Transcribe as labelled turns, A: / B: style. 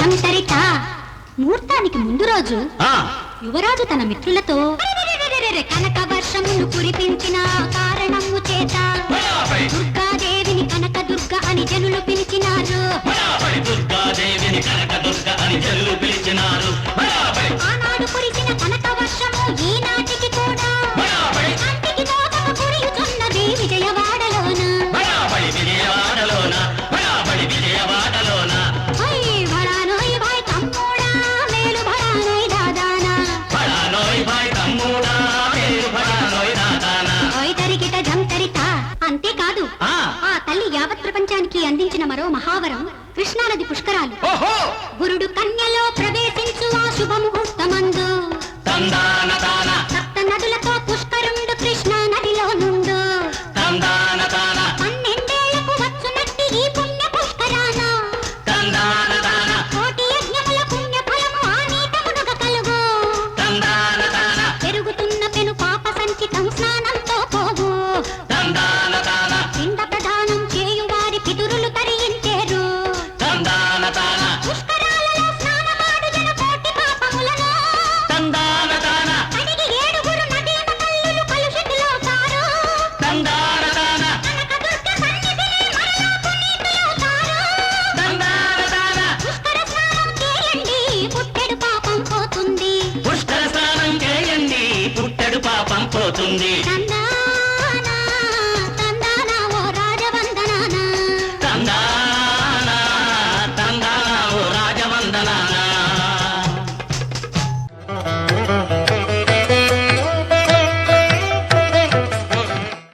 A: ఝంతరిత ముహూర్తానికి ముందు రోజు యువరాజు తన మిత్రులతో కనక వర్షమును కురిపించిన కారణము చేత దుర్గాదేవిని కనక దుర్గ అని జనులు పిలిచినారు. ఆనాడు కురిసిన కనక వర్షము ఈనాటికి కూడా అంటికి తోటక కురియుచున్నది విజయవాడలోన. అంతేకాదు ఆ తల్లి యావత్ ప్రపంచానికి అందించిన మరో మహావరం కృష్ణానది పుష్కరాలు. గురుడు కన్యల